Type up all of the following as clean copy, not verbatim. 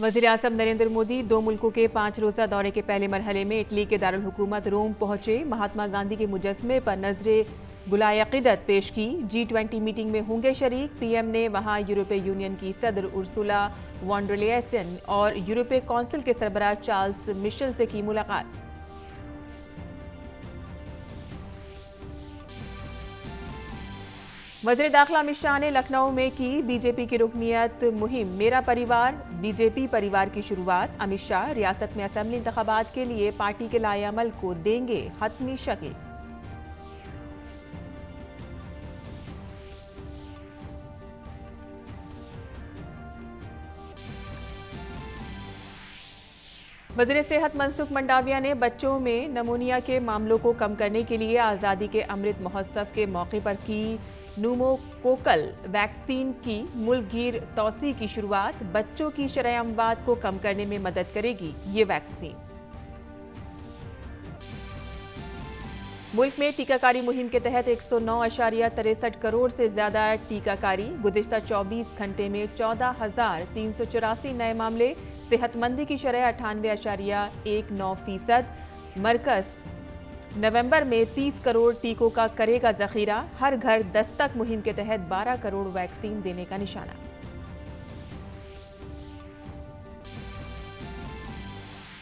वज़ीर-ए-आज़म नरेंद्र मोदी 2 मुल्कों के 5 रोज़ा दौरे के पहले मरहले में इटली के दारुल हुकूमत रोम पहुंचे। महात्मा गांधी के मुजस्समे पर नजरे बुलाए-अक़ीदत पेश की। G20 मीटिंग में होंगे शरीक। पीएम ने वहां यूरोपीय यूनियन की सदर उर्सुला वॉन डर लेयन और यूरोपीय कौंसिल के सरबराह चार्ल्स मिशेल से की मुलाकात। वज़ीर दाखिला अमित शाह ने लखनऊ में की बीजेपी की रुकनियत मुहिम मेरा परिवार बीजेपी परिवार की शुरुआत। अमित शाह रियासत में असेंबली इंतखाबात के लिए पार्टी के लाएअमल को देंगे हतमी शक्ल। वज़ीर सेहत मनसुख मंडाविया ने बच्चों में नमूनिया के मामलों को कम करने के लिए आज़ादी के अमृत महोत्सव के मौके पर की न्यूमोकोकल वैक्सीन की मुल्कगीर तौसी की शुरुआत। बच्चों की शरह अमवात को कम करने में मदद करेगी ये वैक्सीन। मुल्क में टीकाकारी मुहिम के तहत 109.63 करोड़ से ज्यादा टीकाकारी। गुज़िश्ता 24 घंटे में 14,384 नए मामले। सेहतमंदी की शरह 98.19%। मरकज नवंबर में 30 करोड़ टीकों का करेगा जखीरा। हर घर दस्तक मुहिम के तहत 12 करोड़ वैक्सीन देने का निशाना।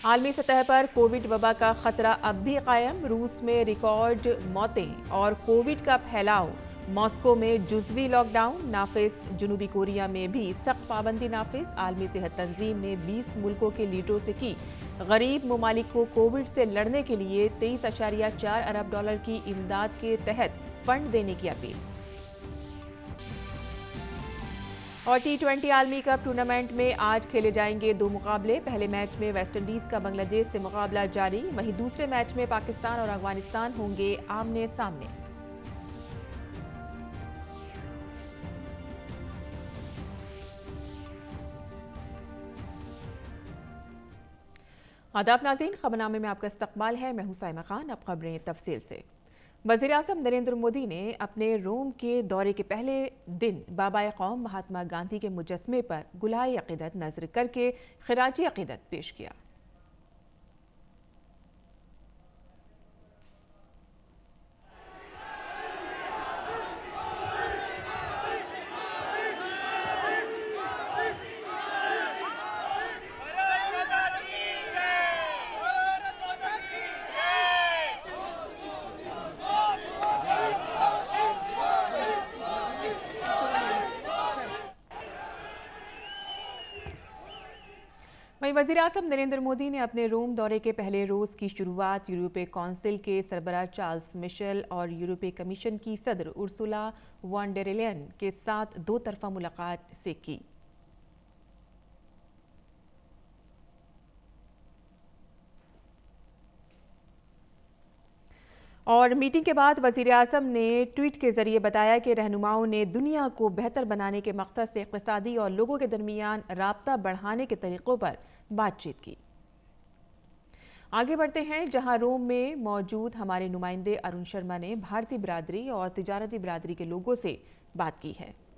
आलमी सतह पर कोविड वबा का खतरा अब भी कायम। रूस में रिकॉर्ड मौतें और कोविड का फैलाव। मॉस्को में जुज़वी लॉकडाउन नाफिज। जनूबी कोरिया में भी सख्त पाबंदी नाफिज। आलमी सेहत तंजीम ने 20 मुल्कों के लीडरों से की गरीब ममालिक को कोविड से लड़ने के लिए 23.4 अरब डॉलर की इमदाद के तहत फंड देने की अपील। और T20 आलमी कप टूर्नामेंट में आज खेले जाएंगे 2 मुकाबले। पहले मैच में वेस्टइंडीज का बांग्लादेश से मुकाबला जारी। वहीं दूसरे मैच में पाकिस्तान और अफगानिस्तान होंगे आमने सामने। आदाब नाज़रीन, खबरनामे में आपका इस्तकबाल है। मैं हूं साइमा खान। अब खबरें तफसील से। वज़ीर-ए-आज़म नरेंद्र मोदी ने अपने रोम के दौरे के पहले दिन बाबाए कौम महात्मा गांधी के मुजस्समे पर गुलाए अक़ीदत नज़र करके खिराजी अक़ीदत पेश किया। वहीं वज़ीर-ए-आज़म नरेंद्र मोदी ने अपने रोम दौरे के पहले रोज़ की शुरुआत यूरोपीय कौंसिल के सरबराह चार्ल्स मिशेल और यूरोपीय कमीशन की सदर उर्सुला वॉन डर लेयन के साथ 2 तरफ़ा मुलाकात से की। और मीटिंग के बाद वज़ीर-ए-आज़म ने ट्वीट के जरिए बताया कि रहनुमाओं ने दुनिया को बेहतर बनाने के मकसद से इक़्तिसादी और लोगों के दरमियान राब्ता बढ़ाने के तरीक़ों पर बातचीत की। आगे बढ़ते हैं, जहां रोम में मौजूद हमारे नुमाइंदे अरुण शर्मा ने भारतीय बिरादरी और तिजारती बिरादरी के लोगों से बात की है।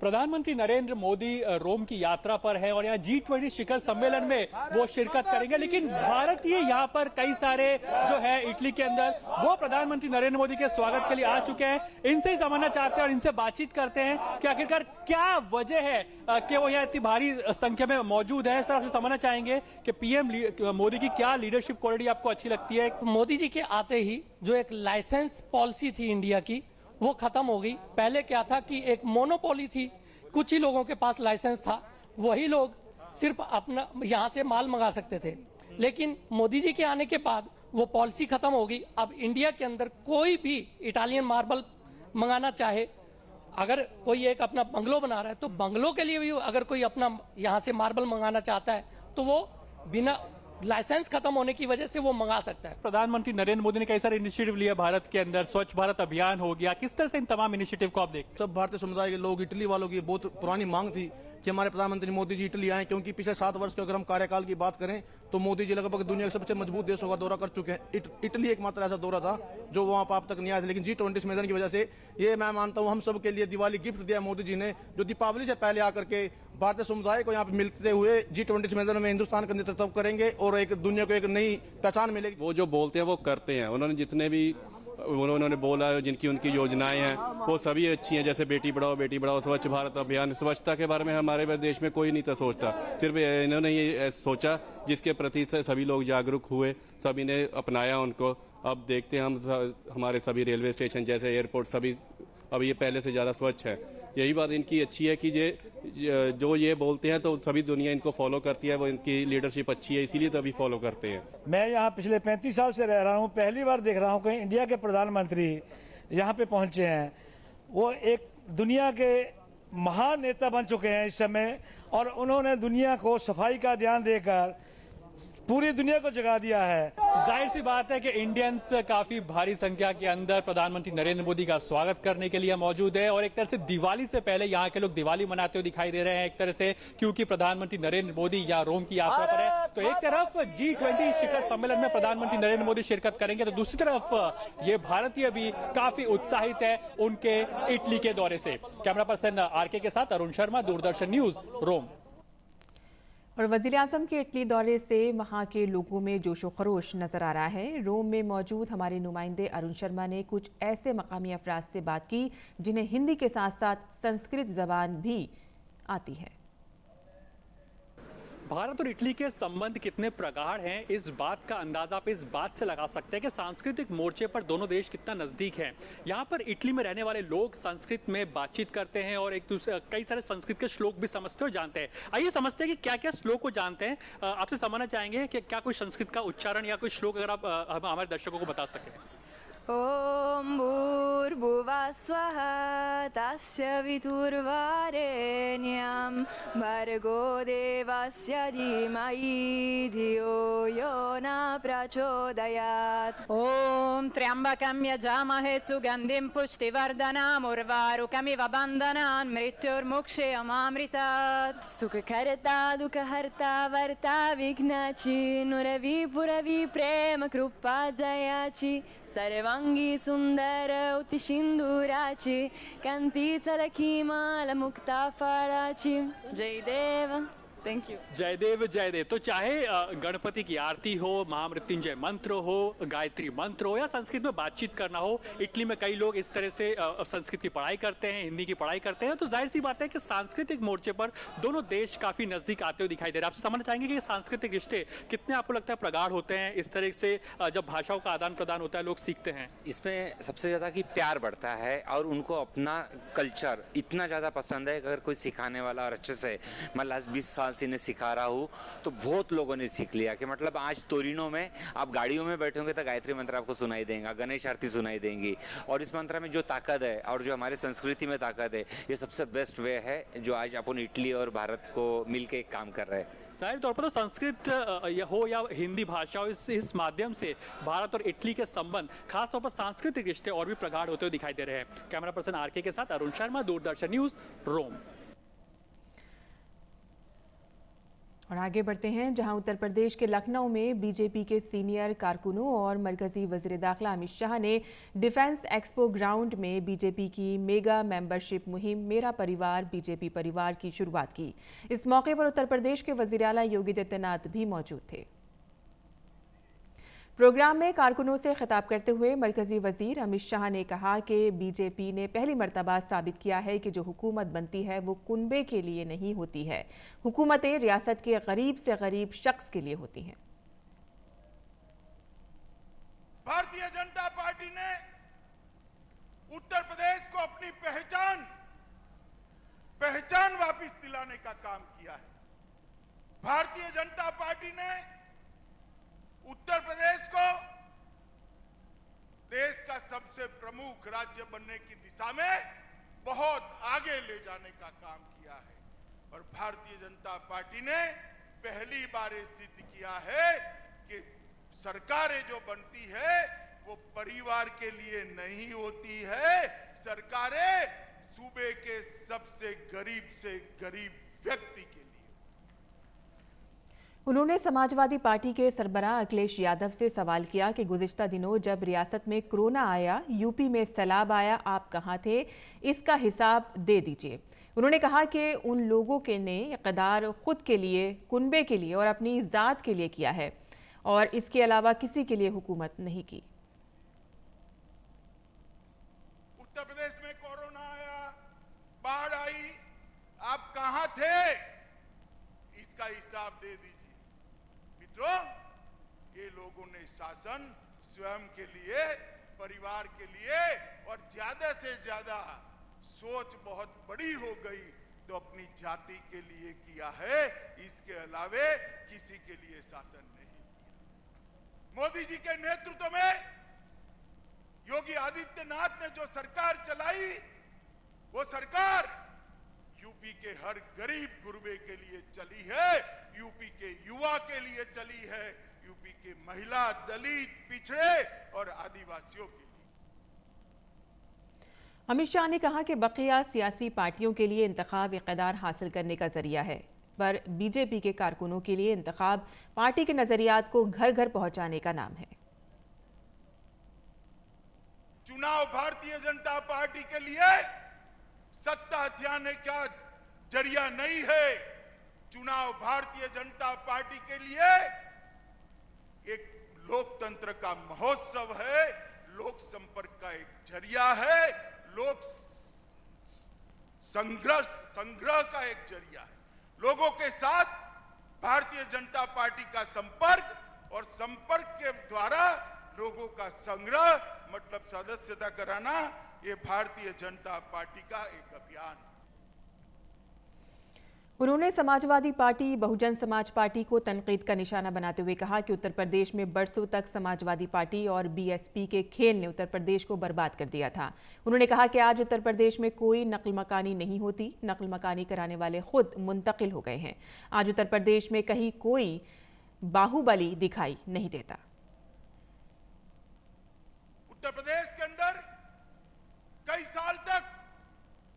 प्रधानमंत्री नरेंद्र मोदी रोम की यात्रा पर है और यहाँ G20 शिखर सम्मेलन में वो शिरकत करेंगे, लेकिन भारतीय यहाँ पर कई सारे जो है इटली के अंदर वो प्रधानमंत्री नरेंद्र मोदी के स्वागत के लिए आ चुके हैं। इनसे ही समझना चाहते हैं और इनसे बातचीत करते हैं कि आखिरकार क्या वजह है कि वो यहाँ इतनी भारी संख्या में मौजूद है। सर, आपसे समझना चाहेंगे कि पीएम मोदी की क्या लीडरशिप क्वालिटी आपको अच्छी लगती है? मोदी जी के आते ही जो एक लाइसेंस पॉलिसी थी इंडिया की वो खत्म हो गई। पहले क्या था कि एक मोनोपोली थी, कुछ ही लोगों के पास लाइसेंस था, वही लोग सिर्फ अपना यहाँ से माल मंगा सकते थे। लेकिन मोदी जी के आने के बाद वो पॉलिसी खत्म हो गई। अब इंडिया के अंदर कोई भी इटालियन मार्बल मंगाना चाहे, अगर कोई एक अपना बंगलो बना रहा है तो बंगलों के लिए भी अगर कोई अपना यहाँ से मार्बल मंगाना चाहता है तो वो बिना लाइसेंस खत्म होने की वजह से वो मंगा सकता है। प्रधानमंत्री नरेंद्र मोदी ने कई सारे इनिशिएटिव लिया भारत के अंदर, स्वच्छ भारत अभियान हो गया, किस तरह से इन तमाम इनिशिएटिव को आप देखते हैं? सब भारतीय समुदाय के लोग, इटली वालों की बहुत पुरानी मांग थी कि हमारे प्रधानमंत्री मोदी जी इटली आए, क्योंकि पिछले 7 वर्ष के अगर हम कार्यकाल की बात करें तो मोदी जी लगभग दुनिया के सबसे मजबूत देशों का दौरा कर चुके हैं। इटली एकमात्र ऐसा दौरा था जो वहां पर आप तक नहीं आया था, लेकिन G20 सम्मेलन की वजह से ये मैं मानता हूं हम सब के लिए दिवाली गिफ्ट दिया मोदी जी ने, जो दीपावली से पहले आकर के भारतीय समुदाय को यहाँ पे मिलते हुए G20 सम्मेलन में हिंदुस्तान का नेतृत्व करेंगे और एक दुनिया को एक नई पहचान मिलेगी। वो जो बोलते हैं वो करते हैं। उन्होंने जितने भी उन्होंने बोला जिनकी उनकी योजनाएं हैं वो सभी अच्छी हैं, जैसे बेटी पढ़ाओ, स्वच्छ भारत अभियान। स्वच्छता के बारे में हमारे देश में कोई नहीं था सोचता, सिर्फ इन्होंने ये सोचा जिसके प्रति सभी लोग जागरूक हुए, सभी ने अपनाया उनको। अब देखते हैं हम हमारे सभी रेलवे स्टेशन जैसे एयरपोर्ट सभी अब ये पहले से ज़्यादा स्वच्छ है। यही बात इनकी अच्छी है कि जो ये बोलते हैं तो सभी दुनिया इनको फॉलो करती है, वो इनकी लीडरशिप अच्छी है इसीलिए तभी फॉलो करते हैं। मैं यहाँ पिछले 35 साल से रह रहा हूँ, पहली बार देख रहा हूँ कि इंडिया के प्रधानमंत्री यहाँ पे पहुँचे हैं। वो एक दुनिया के महान नेता बन चुके हैं इस समय, और उन्होंने दुनिया को सफाई का ध्यान देकर पूरी दुनिया को जगा दिया है। जाहिर सी बात है कि इंडियंस काफी भारी संख्या के अंदर प्रधानमंत्री नरेंद्र मोदी का स्वागत करने के लिए मौजूद है और एक तरह से दिवाली से पहले यहाँ के लोग दिवाली मनाते हुए दिखाई दे रहे हैं एक तरह से, क्योंकि प्रधानमंत्री नरेंद्र मोदी यहाँ रोम की यात्रा पर है। तो एक तरफ G20 शिखर सम्मेलन में प्रधानमंत्री नरेंद्र मोदी शिरकत करेंगे, तो दूसरी तरफ ये भारतीय भी काफी उत्साहित है उनके इटली के दौरे से। कैमरा पर्सन आरके के साथ अरुण शर्मा, दूरदर्शन न्यूज, रोम। और वज़ीर-ए-आज़म के इटली दौरे से वहां के लोगों में जोशो खरोश नजर आ रहा है। रोम में मौजूद हमारे नुमाइंदे अरुण शर्मा ने कुछ ऐसे मकामी अफराद से बात की जिन्हें हिंदी के साथ साथ संस्कृत जबान भी आती है। भारत और इटली के संबंध कितने प्रगाढ़ हैं, इस बात का अंदाजा आप इस बात से लगा सकते हैं कि सांस्कृतिक मोर्चे पर दोनों देश कितना नजदीक हैं। यहाँ पर इटली में रहने वाले लोग संस्कृत में बातचीत करते हैं और एक दूसरे कई सारे संस्कृत के श्लोक भी समझते और जानते हैं। आइए समझते हैं कि क्या क्या श्लोक को जानते हैं। आपसे समझना चाहेंगे कि क्या कोई संस्कृत का उच्चारण या कोई श्लोक अगर आप हमारे दर्शकों को बता सकें। ॐ भूर्भुवः स्वः तस्य वितुर्वरेण्यं भर्गो देवस्य धीमहि धियो यो न प्रचोदयात्। ॐ त्र्यम्बकं यजामहे सुगन्धिं पुष्टिवर्धनम् उर्वारुकमिव बन्धनान् मृत्युर्मुक्षयमामृतात्। सुखकर्ता दुःखहर्ता वर्ता विघ्नाची नुरवी पुरवी प्रेम कृपा जयाची सर्वांगी सुंदर उति सिंदुराची कांती चलकी माल मुक्ता फळाची। जय देव। Thank you. जयदेव जयदेव। तो चाहे गणपति की आरती हो, महामृत्युंजय मंत्र हो, गायत्री मंत्र हो या संस्कृत में बातचीत करना हो, इटली में कई लोग इस तरह से संस्कृत की पढ़ाई करते हैं, हिंदी की पढ़ाई करते हैं। तो जाहिर सी बात है कि सांस्कृतिक मोर्चे पर दोनों देश काफी नजदीक आते हुए दिखाई दे रहे हैं। आपसे समझना चाहेंगे कि ये सांस्कृतिक रिश्ते कितने आपको लगता है प्रगाढ़ होते हैं इस तरह से जब भाषाओं का आदान प्रदान होता है, लोग सीखते हैं। इसमें सबसे ज़्यादा कि प्यार बढ़ता है और उनको अपना कल्चर इतना ज़्यादा पसंद है कि अगर कोई सिखाने वाला और अच्छे से, मैं लास्ट 20 साल से इन्हें सिखा रहा हूँ तो बहुत लोगों ने सीख लिया कि मतलब आज तोरिनो में आप गाड़ियों में बैठे होंगे तो गायत्री मंत्र आपको सुनाई देगा, गणेश आरती सुनाई देंगी। और इस मंत्र में जो ताकत है और जो हमारे संस्कृति में ताकत है, ये सबसे बेस्ट वे है जो आज अपन इटली और भारत को मिलकर एक काम कर रहे हैं। जाहिर तौर पर तो संस्कृत हो या हिंदी भाषा हो, इस माध्यम से भारत और इटली के संबंध, खासतौर पर सांस्कृतिक रिश्ते और भी प्रगाढ़ होते हुए दिखाई दे रहे हैं। कैमरा पर्सन आरके के साथ अरुण शर्मा, दूरदर्शन न्यूज, रोम। और आगे बढ़ते हैं, जहां उत्तर प्रदेश के लखनऊ में बीजेपी के सीनियर कारकुनों और मरकजी वज़ीर दाखिला अमित शाह ने डिफेंस एक्सपो ग्राउंड में बीजेपी की मेगा मेंबरशिप मुहिम मेरा परिवार बीजेपी परिवार की शुरुआत की। इस मौके पर उत्तर प्रदेश के वज़ीर आला योगी आदित्यनाथ भी मौजूद थे। प्रोग्राम में कारकुनों से खिताब करते हुए मरकजी वजीर अमित शाह ने कहा कि बीजेपी ने पहली मर्तबा साबित किया है कि जो हुकूमत बनती है वो कुनबे के लिए नहीं होती है, हुकूमतें रियासत के गरीब से गरीब शख्स के लिए होती हैं। भारतीय जनता पार्टी ने उत्तर प्रदेश को अपनी पहचान वापस दिलाने का काम किया है। भारतीय जनता पार्टी ने उत्तर प्रदेश को देश का सबसे प्रमुख राज्य बनने की दिशा में बहुत आगे ले जाने का काम किया है। और भारतीय जनता पार्टी ने पहली बार सिद्ध किया है कि सरकारें जो बनती है वो परिवार के लिए नहीं होती है, सरकारें सूबे के सबसे गरीब व्यक्ति के लिए। उन्होंने समाजवादी पार्टी के सरबराह अखिलेश यादव से सवाल किया कि गुज़िश्ता दिनों जब रियासत में कोरोना आया, यूपी में सैलाब आया, आप कहाँ थे? इसका हिसाब दे दीजिए। उन्होंने कहा कि उन लोगों के ने इक़्तिदार खुद के लिए, कुनबे के लिए और अपनी ज़ात के लिए किया है और इसके अलावा किसी के लिए हुकूमत नहीं की। उत्तर प्रदेश में कोरोना आया, बाढ़ आई, आप कहां थे? इसका हिसाब दे दीजिए। मित्रों, ये लोगों ने शासन स्वयं के लिए, परिवार के लिए और ज्यादा से ज्यादा सोच बहुत बड़ी हो गई तो अपनी जाति के लिए किया है, इसके अलावे किसी के लिए शासन नहीं किया। मोदी जी के नेतृत्व में योगी आदित्यनाथ ने जो सरकार चलाई, वो सरकार यूपी के हर गरीब गुरबे के लिए चली है, यूपी के युवा के लिए चली है, यूपी के महिला, दलित, पिछड़े और आदिवासियों के लिए। अमित शाह ने कहा कि बकिया सियासी पार्टियों के लिए इंतखाब इक़्तिदार हासिल करने का जरिया है, पर बीजेपी के कारकुनों के लिए इंतखाब पार्टी के नजरियात को घर घर पहुंचाने का नाम है। चुनाव भारतीय जनता पार्टी के लिए सत्ता हथियाने का जरिया नहीं है। चुनाव भारतीय जनता पार्टी के लिए एक लोकतंत्र का महोत्सव है, लोक संपर्क का एक जरिया है, लोक संग्रह का एक जरिया है। लोगों के साथ भारतीय जनता पार्टी का संपर्क और संपर्क के द्वारा लोगों का संग्रह, मतलब सदस्यता कराना, ये भारतीय जनता पार्टी का एक अभियान है। उन्होंने समाजवादी पार्टी, बहुजन समाज पार्टी को तनकीद का निशाना बनाते हुए कहा कि उत्तर प्रदेश में बरसों तक समाजवादी पार्टी और बीएसपी के खेल ने उत्तर प्रदेश को बर्बाद कर दिया था। उन्होंने कहा कि आज उत्तर प्रदेश में कोई नकल मकानी नहीं होती, नकल मकानी कराने वाले खुद मुंतकिल हो गए हैं। आज उत्तर प्रदेश में कहीं कोई बाहुबली दिखाई नहीं देता। उत्तर प्रदेश के अंदर कई साल तक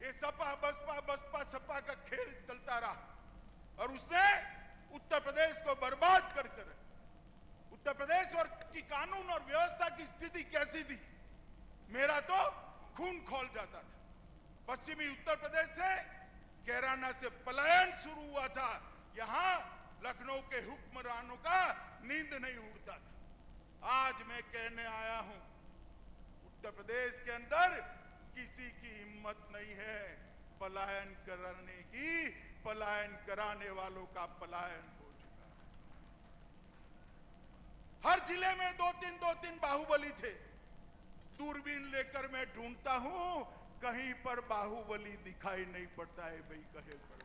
ये सपा सपा का खेल चलता रहा और उसने उत्तर प्रदेश को बर्बाद कर उत्तर प्रदेश और की कानून और व्यवस्था की स्थिति कैसी थी, मेरा तो खून खौल जाता था। पश्चिमी उत्तर प्रदेश से कैराना से पलायन शुरू हुआ था। यहां लखनऊ के हुक्मरानों का नींद नहीं उड़ता था। आज मैं कहने आया हूं, उत्तर प्रदेश के अंदर किसी की हिम्मत नहीं है पलायन करने की। पलायन कराने वालों का पलायन हो चुका है। हर जिले में दो तीन बाहुबली थे। दूरबीन लेकर मैं ढूंढता हूं, कहीं पर बाहुबली दिखाई नहीं पड़ता है। भाई कहे पर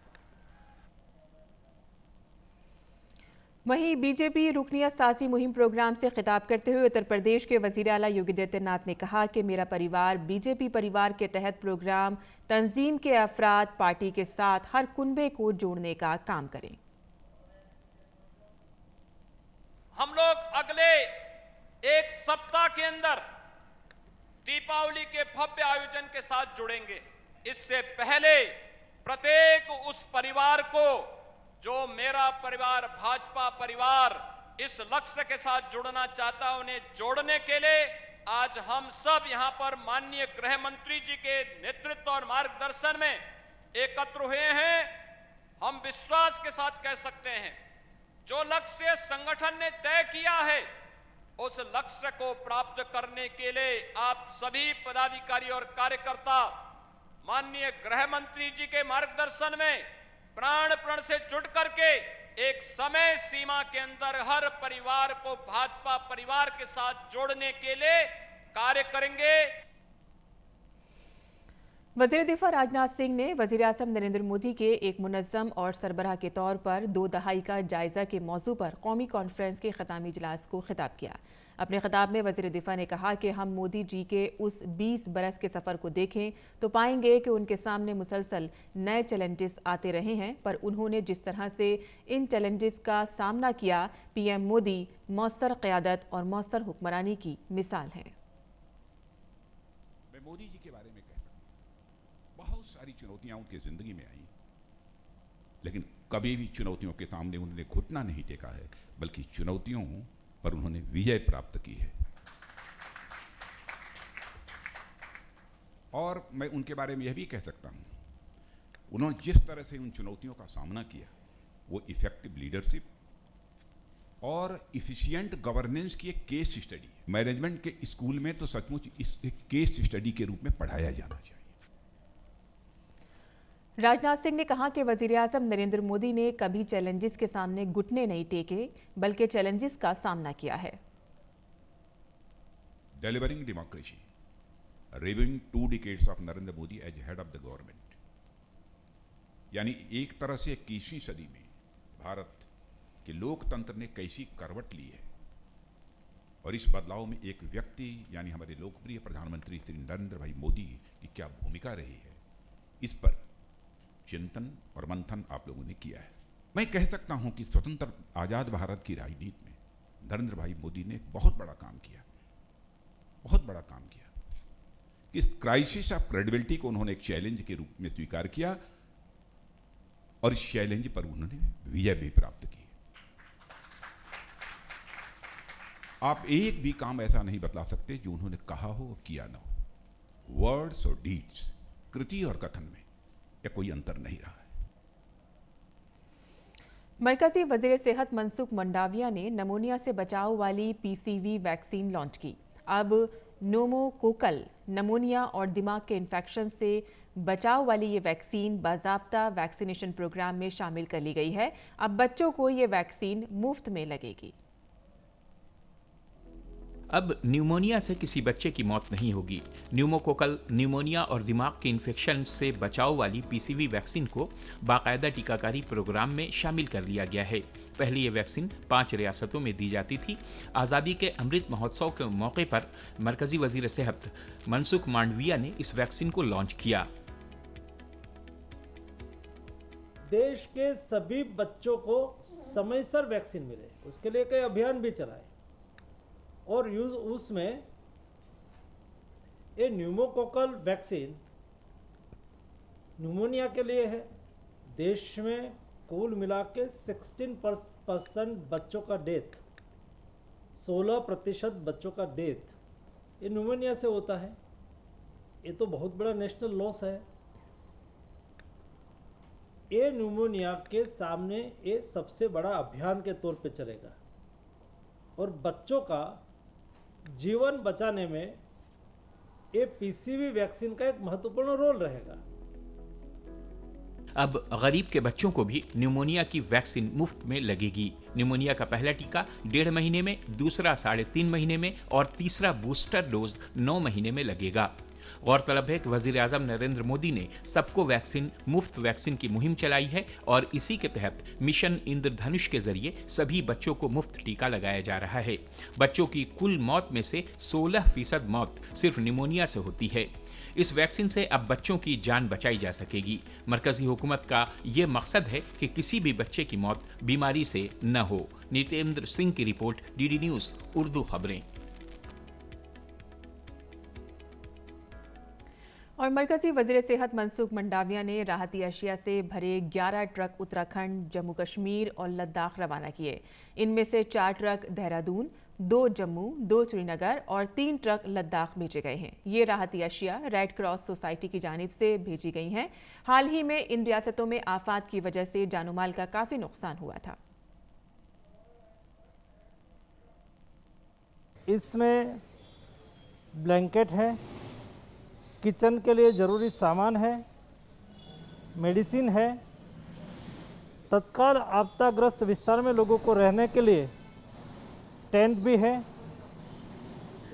वहीं बीजेपी रुकनियत साजी मुहिम प्रोग्राम से खिताब करते हुए उत्तर प्रदेश के वजीर आला योगी आदित्यनाथ ने कहा कि मेरा परिवार बीजेपी परिवार के तहत प्रोग्राम तंजीम के अफराद पार्टी के साथ हर कुनबे को जोड़ने का काम करें। हम लोग अगले एक सप्ताह के अंदर दीपावली के भव्य आयोजन के साथ जुड़ेंगे। इससे पहले प्रत्येक उस परिवार को जो मेरा परिवार, भाजपा परिवार इस लक्ष्य के साथ जुड़ना चाहता है, उन्हें जोड़ने के लिए आज हम सब यहां पर माननीय गृह मंत्री जी के नेतृत्व और मार्गदर्शन में एकत्र हुए हैं। हम विश्वास के साथ कह सकते हैं, जो लक्ष्य संगठन ने तय किया है, उस लक्ष्य को प्राप्त करने के लिए आप सभी पदाधिकारी और कार्यकर्ता माननीय गृह मंत्री जी के मार्गदर्शन में प्राण प्रण से जुट करके एक समय सीमा के अंदर हर परिवार को भाजपा परिवार के साथ जोड़ने के लिए कार्य करेंगे। वज़ीर दिफा राजनाथ सिंह ने वज़ीर आज़म नरेंद्र मोदी के एक मुनज़्ज़म और सरबराह के तौर पर 2 दहाई का जायजा के मौजू पर कौमी कॉन्फ्रेंस के ख़तामी इजलास को खिताब किया। अपने खिताब में वज़ीर दिफा ने कहा कि हम मोदी जी के उस 20 बरस के सफ़र को देखें तो पाएंगे कि उनके सामने मुसलसल नए चैलेंजेस आते रहे हैं, पर उन्होंने जिस तरह से इन चैलेंजेस का सामना किया, पीएम मोदी मौसर क़यादत और मौसर हुक्मरानी की मिसाल है। मैं मोदी जी के बारे में कहता हूँ, बहुत सारी चुनौतियां उनकी जिंदगी में आई, लेकिन कभी भी चुनौतियों के सामने उन्होंने घुटना नहीं टेका है, बल्कि चुनौतियों पर उन्होंने विजय प्राप्त की है। और मैं उनके बारे में यह भी कह सकता हूं, उन्होंने जिस तरह से उन चुनौतियों का सामना किया, वो इफेक्टिव लीडरशिप और इफिशिएंट गवर्नेंस की एक केस स्टडी, मैनेजमेंट के स्कूल में तो सचमुच इस एक केस स्टडी के रूप में पढ़ाया जाना चाहिए। राजनाथ सिंह ने कहा कि वजीर-ए-आज़म नरेंद्र मोदी ने कभी चैलेंजेस के सामने घुटने नहीं टेके, बल्कि चैलेंजेस का सामना किया है। Delivering democracy, reviewing 2 decades of Narendra Modi as head of the government, यानी एक तरह से 21वीं सदी में भारत के लोकतंत्र ने कैसी करवट ली है, और इस बदलाव में एक व्यक्ति यानी हमारे लोकप्रिय प्रधानमंत्री श्री नरेंद्र भाई मोदी की क्या भूमिका रही है, इस पर चिंतन और मंथन आप लोगों ने किया है। मैं कह सकता हूं कि स्वतंत्र आजाद भारत की राजनीति में नरेंद्र भाई मोदी ने एक बहुत बड़ा काम किया, बहुत बड़ा काम किया। इस क्राइसिस ऑफ क्रेडिबिलिटी को उन्होंने एक चैलेंज के रूप में स्वीकार किया, और इस चैलेंज पर उन्होंने विजय भी प्राप्त की। आप एक भी काम ऐसा नहीं बतला सकते जो उन्होंने कहा हो और किया ना हो। वर्ड्स और डीड्स, कृति और कथन में या कोई अंतर नहीं रहा है। मरकजी वजीर सेहत मनसुख मंडाविया ने नमूनिया से बचाव वाली पीसीवी वैक्सीन लॉन्च की। अब न्यूमोकोकल नमूनिया और दिमाग के इन्फेक्शन से बचाव वाली ये वैक्सीन बाज़ाब्ता वैक्सीनेशन प्रोग्राम में शामिल कर ली गई है। अब बच्चों को ये वैक्सीन मुफ्त में लगेगी। अब न्यूमोनिया से किसी बच्चे की मौत नहीं होगी। न्यूमोकोकल न्यूमोनिया और दिमाग के इन्फेक्शन से बचाव वाली पीसीवी वैक्सीन को बाकायदा टीकाकारी प्रोग्राम में शामिल कर लिया गया है। पहले ये वैक्सीन 5 रियासतों में दी जाती थी। आज़ादी के अमृत महोत्सव के मौके पर मरकजी वजीर सेहत मनसुख मांडविया ने इस वैक्सीन को लॉन्च किया। देश के सभी बच्चों को समयसर वैक्सीन मिले, उसके लिए कई अभियान भी चलाए, और उसमें ये न्यूमोकोकल वैक्सीन न्यूमोनिया के लिए है। देश में कुल मिला के 16% बच्चों का डेथ, 16% बच्चों का डेथ ये न्यूमोनिया से होता है। ये तो बहुत बड़ा नेशनल लॉस है। ये न्यूमोनिया के सामने ये सबसे बड़ा अभियान के तौर पे चलेगा, और बच्चों का जीवन बचाने में ये पीसीवी वैक्सीन का एक महत्वपूर्ण रोल रहेगा। अब गरीब के बच्चों को भी न्यूमोनिया की वैक्सीन मुफ्त में लगेगी। न्यूमोनिया का पहला टीका 1.5 महीने में, दूसरा 3.5 महीने में और तीसरा बूस्टर डोज 9 महीने में लगेगा। गौरतलब है कि वजीर आजम नरेंद्र मोदी ने सबको वैक्सीन मुफ्त वैक्सीन की मुहिम चलाई है, और इसी के तहत मिशन इंद्रधनुष के जरिए सभी बच्चों को मुफ्त टीका लगाया जा रहा है। बच्चों की कुल मौत में से 16% मौत सिर्फ निमोनिया से होती है। इस वैक्सीन से अब बच्चों की जान बचाई जा सकेगी। मरकजी हुकूमत का ये मकसद है कि किसी भी बच्चे की मौत बीमारी से न हो। नितेंद्र सिंह की रिपोर्ट, डीडी न्यूज उर्दू खबरें। और मरकजी वजीर सेहत मनसुख मंडाविया ने राहती अशिया से भरे 11 ट्रक उत्तराखंड, जम्मू कश्मीर और लद्दाख रवाना किए। इनमें से 4 ट्रक देहरादून, 2 जम्मू, 2 श्रीनगर और 3 ट्रक लद्दाख भेजे गए हैं। ये राहती अशिया रेड क्रॉस सोसाइटी की जानिब से भेजी गई हैं। हाल ही में इन रियासतों में आफात की वजह से जानोमाल का काफ़ी नुकसान हुआ था। इसमें ब्लैंकेट है, किचन के लिए ज़रूरी सामान है, मेडिसिन है, तत्काल आपदाग्रस्त विस्तार में लोगों को रहने के लिए टेंट भी है।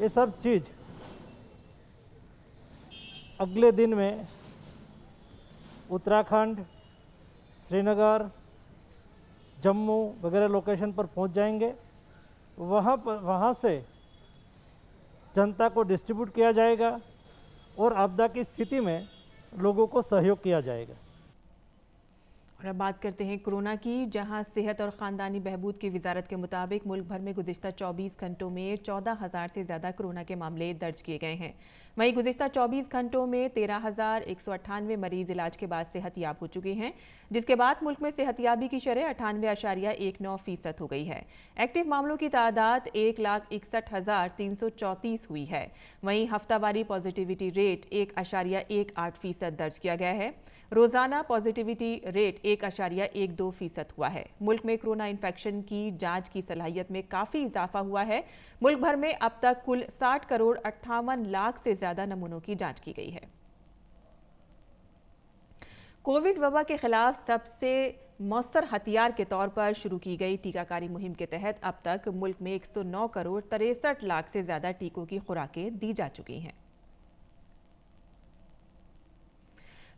ये सब चीज़ अगले दिन में उत्तराखंड, श्रीनगर, जम्मू वगैरह लोकेशन पर पहुंच जाएंगे। वहाँ से जनता को डिस्ट्रीब्यूट किया जाएगा और आपदा की स्थिति में लोगों को सहयोग किया जाएगा। और अब बात करते हैं कोरोना की, जहां सेहत और ख़ानदानी बहबूद की वजारत के मुताबिक मुल्क भर में गुज़िश्ता 24 घंटों में 14,000 से ज़्यादा कोरोना के मामले दर्ज किए गए हैं। वहीं गुज़िश्ता 24 घंटों में 13,198 मरीज इलाज के बाद सेहतयाब हो चुके हैं, जिसके बाद मुल्क में सेहतयाबी की शरह 98.19% हो गई है। एक्टिव मामलों की तादाद 1,61,334 हुई है। वहीं हफ्तावारी पॉजिटिविटी रेट 1.18% दर्ज किया गया है। रोजाना पॉजिटिविटी रेट 1.12% हुआ है। मुल्क में कोरोना इन्फेक्शन की जांच की सलाहियत में काफ़ी इजाफा हुआ है। मुल्क भर में अब तक कुल 60 करोड़ 58 लाख से ज़्यादा नमूनों की जांच की गई है। कोविड वबा के खिलाफ सबसे मौसर हथियार के तौर पर शुरू की गई टीकाकारी मुहिम के तहत अब तक मुल्क में 109 करोड़ 63 लाख से ज़्यादा टीकों की खुराकें दी जा चुकी हैं।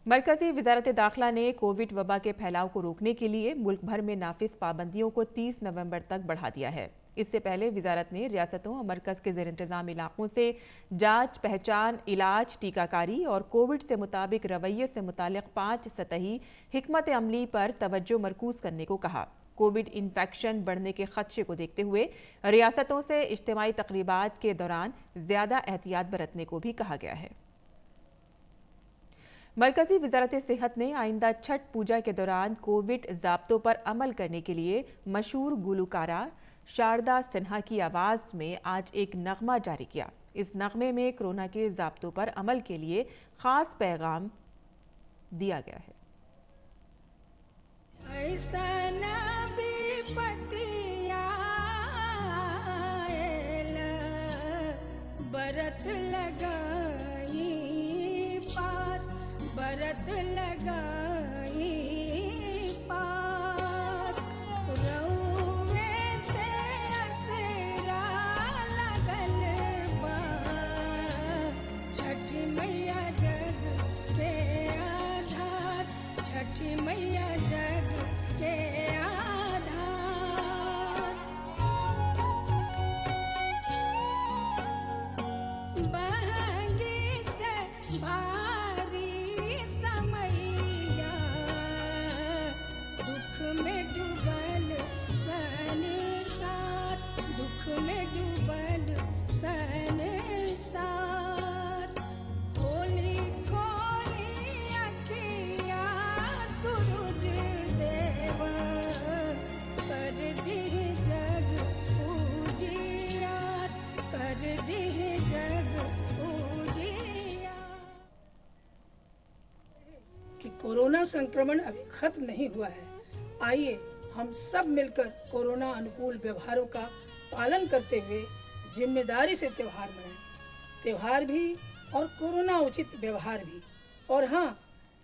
मरकजी वजारत दाखिला ने कोविड वबा के फैलाव को रोकने के लिए मुल्क भर में नाफिज पाबंदियों को 30 नवंबर तक बढ़ा दिया है। इससे पहले वजारत ने रियासतों और मरकज़ के ज़ेर इंतज़ाम इलाकों से जांच, पहचान, इलाज, टीकाकारी और कोविड से मुताबिक रवैये से मुतालिक 5 सतही हिकमत अमली पर तवज्जो मरकूज़ करने को कहा। कोविड इन्फेक्शन बढ़ने के खदशे को देखते हुए रियासतों से इज्तिमाई तकरीबात के दौरान ज़्यादा एहतियात बरतने को भी कहा गया है। मरकजी वजारत सेहत ने आइंदा छठ पूजा के दौरान कोविड ज़ाब्तों पर अमल करने के लिए मशहूर गुलकारा शारदा सिन्हा की आवाज़ में आज एक नगमा जारी किया। इस नगमे में कोरोना के ज़ाब्तों पर अमल के लिए ख़ास पैगाम दिया गया है। बरत लगाई पार रउवे से असरा लगल बा छठी मैया जग के आधार, छठी मैया जग के आधार। बहंगी से भारी कोरोना संक्रमण अभी खत्म नहीं हुआ है। आइए हम सब मिलकर कोरोना अनुकूल व्यवहारों का पालन करते हुए जिम्मेदारी से त्योहार मनाएं। त्योहार भी और कोरोना उचित व्यवहार भी। और हाँ,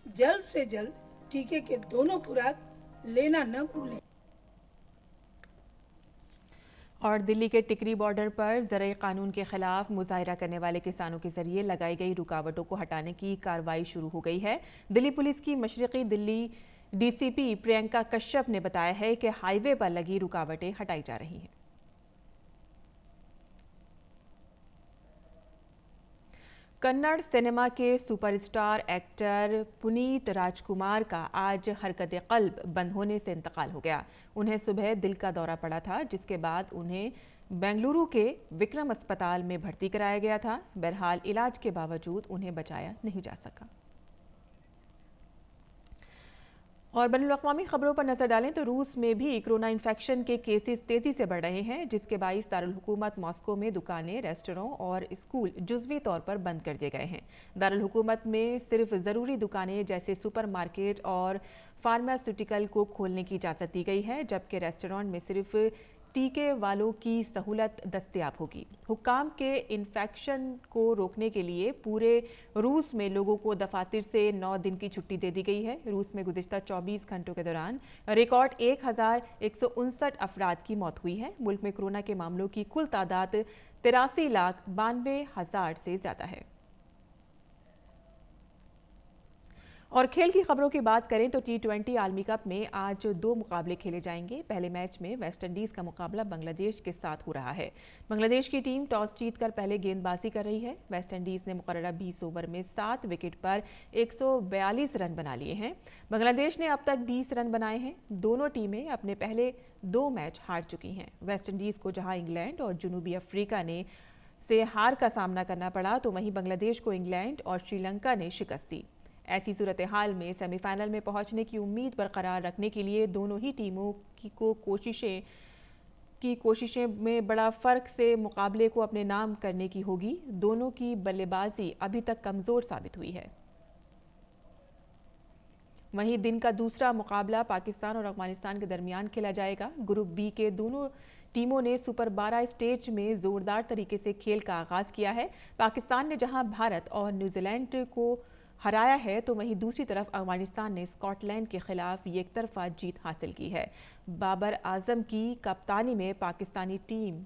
जल्द से जल्द टीके के दोनों खुराक लेना न भूलें। और दिल्ली के टिकरी बॉर्डर पर ज़राए कानून के खिलाफ मुजाहिरा करने वाले किसानों के जरिए लगाई गई रुकावटों को हटाने की कार्रवाई शुरू हो गई है। दिल्ली पुलिस की मशरक़ी दिल्ली डीसीपी प्रियंका कश्यप ने बताया है कि हाईवे पर लगी रुकावटें हटाई जा रही हैं। कन्नड़ सिनेमा के सुपरस्टार एक्टर पुनीत राजकुमार का आज हरकत क़ल्ब बंद होने से इंतकाल हो गया। उन्हें सुबह दिल का दौरा पड़ा था, जिसके बाद उन्हें बेंगलुरु के विक्रम अस्पताल में भर्ती कराया गया था। बहरहाल इलाज के बावजूद उन्हें बचाया नहीं जा सका। और बैनुल-अक़वामी खबरों पर नजर डालें तो रूस में भी कोरोना इन्फेक्शन के केसेस तेजी से बढ़ रहे हैं, जिसके बाइस दारुल हुकूमत मॉस्को में दुकानें, रेस्टोरेंट और स्कूल जुज़वी तौर पर बंद कर दिए गए हैं। दारुल हुकूमत में सिर्फ ज़रूरी दुकानें जैसे सुपरमार्केट और फार्मास्यूटिकल को खोलने की इजाज़त दी गई है, जबकि रेस्टोरेंट में सिर्फ टीके वालों की सहूलत दस्तयाब होगी। हुक्काम के इन्फेक्शन को रोकने के लिए पूरे रूस में लोगों को दफातर से 9 दिन की छुट्टी दे दी गई है। रूस में गुज़िश्ता 24 घंटों के दौरान रिकॉर्ड 1,159 अफराद की मौत हुई है। मुल्क में कोरोना के मामलों की कुल तादाद 83,92,000 से ज़्यादा है। और खेल की खबरों की बात करें तो T20 आलमी कप में आज 2 मुकाबले खेले जाएंगे। पहले मैच में वेस्टइंडीज का मुकाबला बांग्लादेश के साथ हो रहा है। बांग्लादेश की टीम टॉस जीतकर पहले गेंदबाजी कर रही है। वेस्टइंडीज ने मुकर्ररा 20 ओवर में 7 विकेट पर 142 रन बना लिए हैं। बांग्लादेश ने अब तक 20 रन बनाए हैं। दोनों टीमें अपने पहले 2 मैच हार चुकी हैं। वेस्टइंडीज को जहां इंग्लैंड और जनूबी अफ्रीका ने से हार का सामना करना पड़ा, तो वहीं बांग्लादेश को इंग्लैंड और श्रीलंका ने शिकस्त दी। ऐसी सूरत हाल में सेमीफाइनल में पहुंचने की उम्मीद बरकरार रखने के लिए दोनों ही टीमों की कोशिशें में बड़ा फर्क से मुकाबले को अपने नाम करने की होगी। दोनों की बल्लेबाजी अभी तक कमजोर साबित हुई है। वहीं दिन का दूसरा मुकाबला पाकिस्तान और अफगानिस्तान के दरमियान खेला जाएगा। ग्रुप बी के दोनों टीमों ने सुपर 12 स्टेज में जोरदार तरीके से खेल का आगाज किया है। पाकिस्तान ने जहां भारत और न्यूजीलैंड को हराया है, तो वहीं दूसरी तरफ अफगानिस्तान ने स्कॉटलैंड के खिलाफ एक तरफा जीत हासिल की है। बाबर आजम की कप्तानी में पाकिस्तानी टीम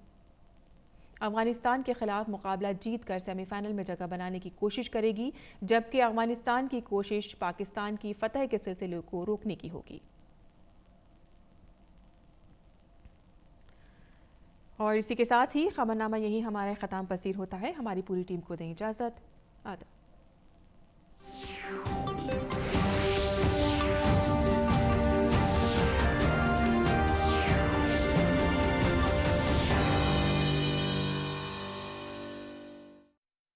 अफगानिस्तान के खिलाफ मुकाबला जीतकर सेमीफाइनल में जगह बनाने की कोशिश करेगी, जबकि अफगानिस्तान की कोशिश पाकिस्तान की फतह के सिलसिले को रोकने की होगी। और इसी के साथ ही खबरनामा यही हमारा ख़त्म पसीर होता है। हमारी पूरी टीम को दें इजाज़त। आदाब।